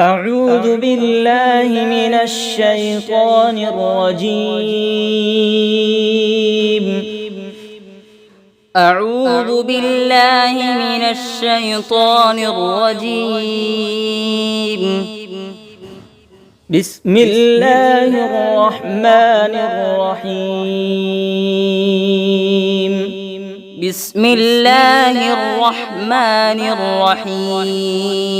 أعوذ بالله من الشيطان الرجيم. أعوذ بالله من الشيطان الرجيم. بسم الله الرحمن الرحيم. بسم الله الرحمن الرحيم.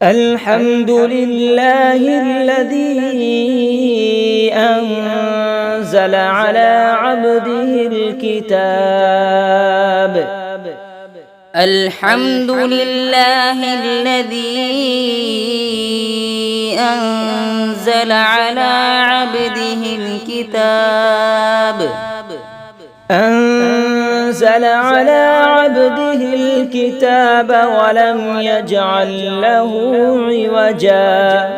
الحمد لله الذي أنزل على عبده الكتاب. الحمد لله الذي أنزل على عبده الكتاب. أنزل على عبده الكتاب ولم يجعل له عوجا.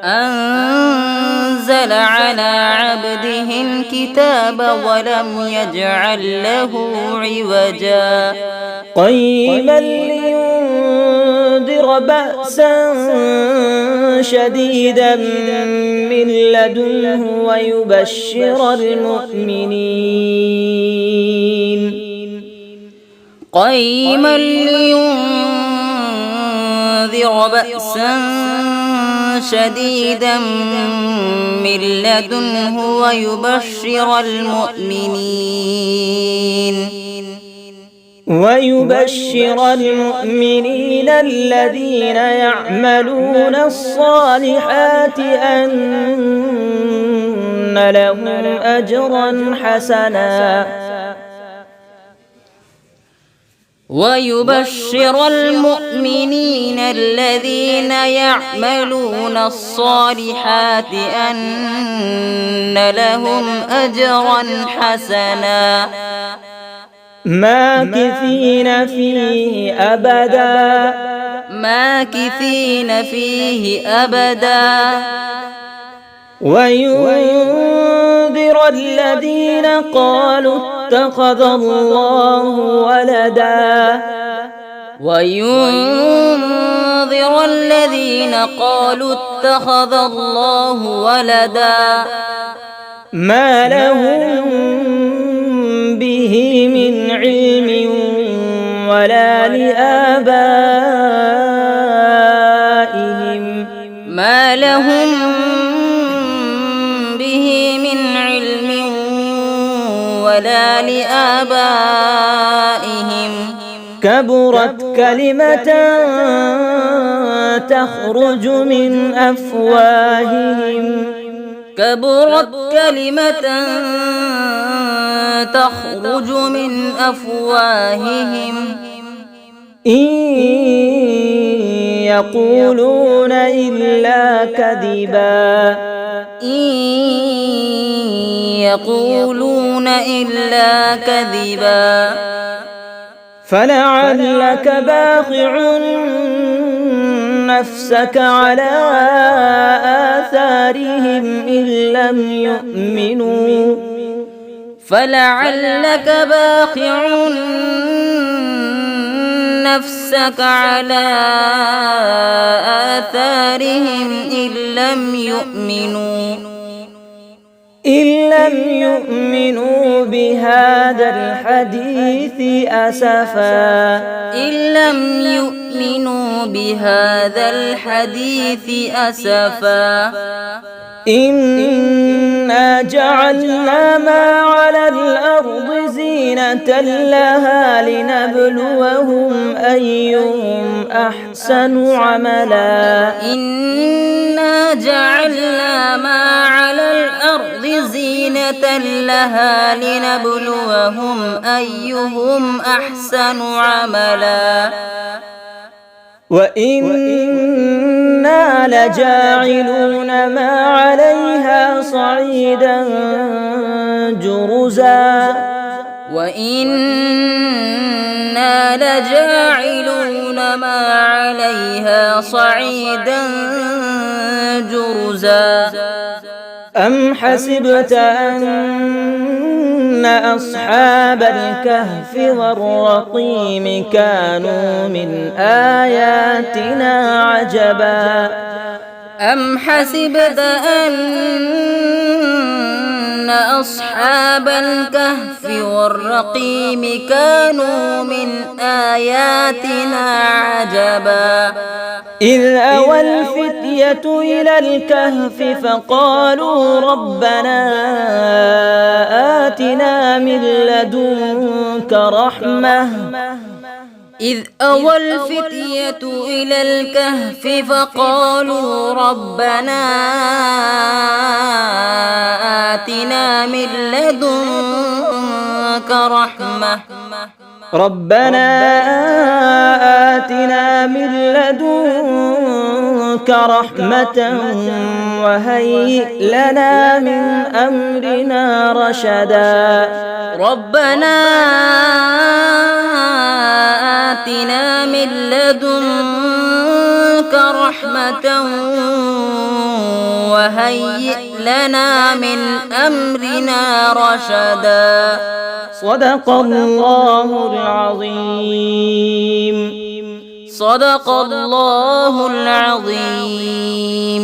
أنزل على عبده الكتاب ولم يجعل له عوجا. قيما لينذر بأسا شديدا من لدنه ويبشر المؤمنين. قيما لينذر بأسا شديدا من لدنه ويبشر المؤمنين الذين يعملون الصالحات أن لهم أجرا حسنا. ويبشر المؤمنين الذين يعملون الصالحات أن لهم أجرا حسنا ماكثين فيه أبدا. ماكثين فيه أبدا. وينذر الذين قالوا اتخذ الله ولدا. وينذر الذين قالوا اتخذ الله ولدا. ما لهم به من علم ولا لآبائهم. ما لهم به من علم ولا لآبائهم. كبرت كلمة تخرج من أفواههم. كبرت كلمة تخرج من أفواههم. إن يقولون إلا كذبا. إن يقولون إلا كذبا. فلعلك باخع نفسك على آثارهم إن لم يؤمنوا. فلعلك باخع نفسك على آثارهم إن لم يؤمنوا بهذا الحديث أسفا. إن لم يؤمنوا بهذا الحديث أسفا. إنا جعلنا ما على الأرض زينة لها لنبلوهم أيهم أحسن عملا. إنا جعلنا ما على الأرض زينة لها لنبلوهم أيهم أحسن عملا. وإنا لجاعلون ما عليها صعيدا جرزا. وإنا لجاعلون ما عليها صعيدا جرزا. أم حسبت أن أصحاب الكهف والرقيم كانوا من آياتنا عجبا أم حسبت أن أصحاب الكهف والرقيم كانوا من آياتنا عجبا إذ أوى الفتية إلى الكهف فقالوا ربنا آتنا من لدنك رحمة إذ أوى الفتية إلى الكهف فقالوا ربنا آتنا من لدنك رحمة وهيئ لنا من أمرنا رشدا ربنا آتنا من لدنك رحمة وهيئ لنا من أمرنا رشدا صدق الله العظيم. صدق الله العظيم.